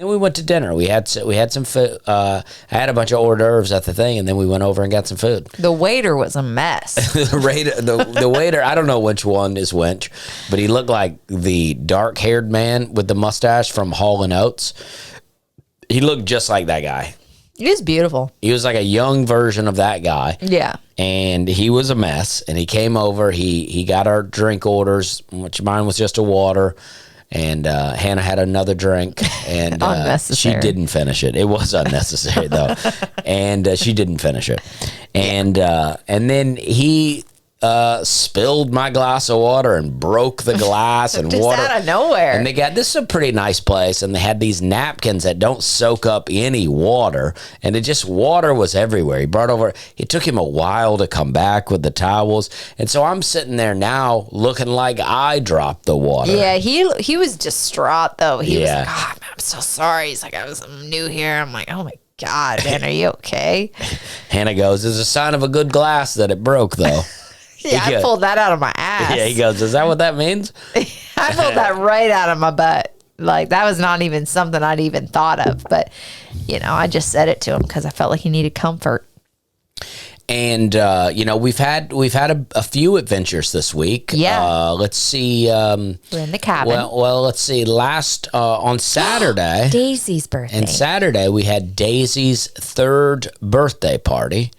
And we went to dinner. We had some food. I had a bunch of hors d'oeuvres at the thing, and then we went over and got some food. The waiter was a mess. the waiter, I don't know which one is which, but he looked like the dark-haired man with the mustache from Hall & Oates. He looked just like that guy. He was beautiful. He was like a young version of that guy. Yeah. And he was a mess. And he came over. He got our drink orders, which mine was just a water. And Hannah had another drink, and she didn't finish it. It was unnecessary though, and she didn't finish it. And then he spilled my glass of water and broke the glass and just water out of nowhere. And this is a pretty nice place, and they had these napkins that don't soak up any water, and water was everywhere. He brought over. It took him a while to come back with the towels, and so I'm sitting there now looking like I dropped the water. Yeah, he was distraught though. He was like, "Oh, I'm so sorry." He's like, "I'm new here." I'm like, "Oh my God, man, are you okay?" Hannah goes, "It's a sign of a good glass that it broke, though." Yeah, I pulled that out of my ass. Yeah, he goes, "Is that what that means?" I pulled that right out of my butt. Like, that was not even something I'd even thought of. But, I just said it to him because I felt like he needed comfort. And, we've had a few adventures this week. Yeah. Let's see. We're in the cabin. Well, let's see. On Saturday. Daisy's birthday. And Saturday, we had Daisy's 3rd birthday party.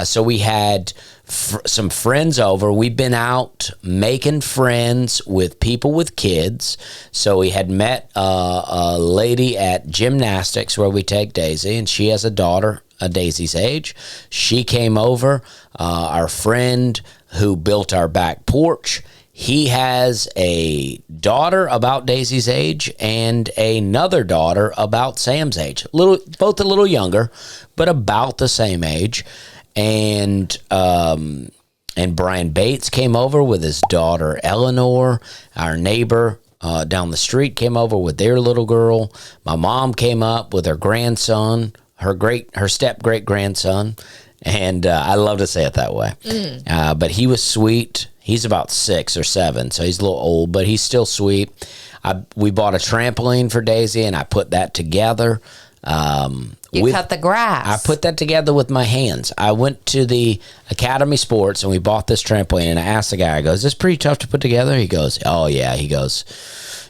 So we had some friends over. We've been out making friends with people with kids. So we had met a lady at gymnastics where we take Daisy, and she has a daughter Daisy's age. She came over. Our friend who built our back porch, he has a daughter about Daisy's age and another daughter about Sam's age. Both a little younger, but about the same age. And Brian Bates came over with his daughter Eleanor. Our neighbor down the street came over with their little girl. My mom came up with her grandson, her step great grandson, and I love to say it that way. But he was sweet. He's about 6 or 7, so he's a little old, but he's still sweet. We bought a trampoline for Daisy, and I put that together. You cut the grass. I put that together with my hands. I went to the Academy Sports and we bought this trampoline, and I asked the guy, I go, "Is this pretty tough to put together?" He goes, "Oh yeah." He goes,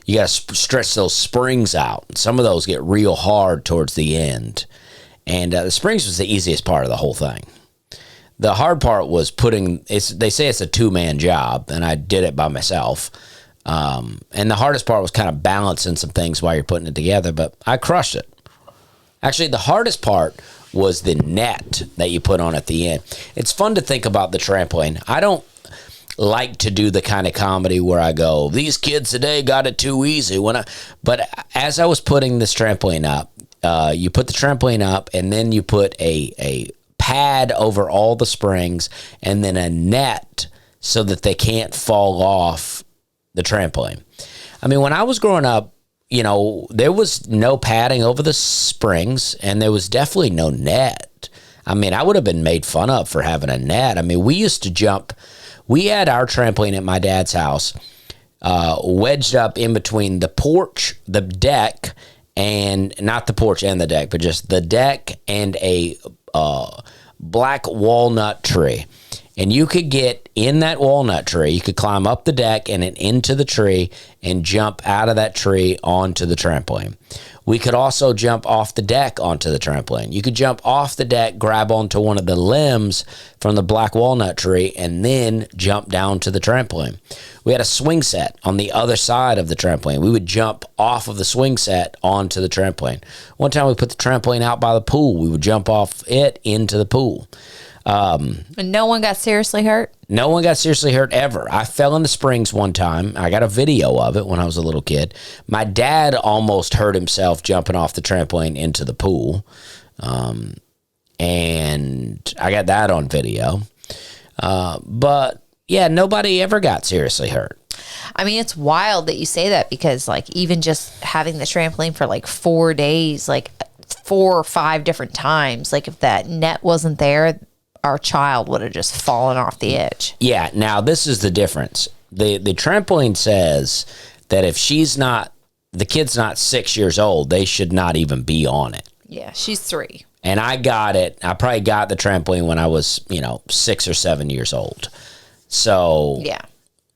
"You got to stretch those springs out. Some of those get real hard towards the end." And the springs was the easiest part of the whole thing. The hard part was they say it's a 2-man job, and I did it by myself. And the hardest part was kind of balancing some things while you're putting it together, but I crushed it. Actually, the hardest part was the net that you put on at the end. It's fun to think about the trampoline. I don't like to do the kind of comedy where I go, "These kids today got it too easy." But as I was putting this trampoline up, you put the trampoline up, and then you put a pad over all the springs, and then a net so that they can't fall off the trampoline. I mean, when I was growing up, there was no padding over the springs, and there was definitely no net. I mean, I would have been made fun of for having a net. I mean, we used to jump. We had our trampoline at my dad's house wedged up in between the porch, the deck, and not the porch and the deck, but just the deck and a black walnut tree. And you could get in that walnut tree. You could climb up the deck and into the tree and jump out of that tree onto the trampoline. We could also jump off the deck onto the trampoline. You could jump off the deck, grab onto one of the limbs from the black walnut tree, and then jump down to the trampoline. We had a swing set on the other side of the trampoline. We would jump off of the swing set onto the trampoline. One time we put the trampoline out by the pool. We would jump off it into the pool. And no one got seriously hurt? No one got seriously hurt ever. I fell in the springs one time. I got a video of it when I was a little kid. My dad almost hurt himself jumping off the trampoline into the pool. And I got that on video. But yeah, nobody ever got seriously hurt. I mean, it's wild that you say that because even just having the trampoline for 4 days, 4 or 5 different times, if that net wasn't there, our child would have just fallen off the edge. Yeah. Now this is the difference. The trampoline says that if she's not the kid's not 6 years old. They should not even be on it. Yeah, she's 3. And I probably got the trampoline when I was, 6 or 7 years old. So, yeah.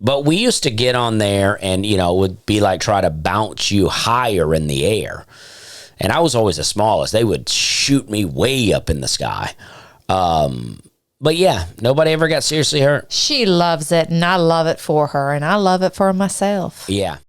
But we used to get on there and, it would be like try to bounce you higher in the air. And I was always the smallest. They would shoot me way up in the sky. But yeah, nobody ever got seriously hurt. She loves it, and I love it for her, and I love it for myself. Yeah.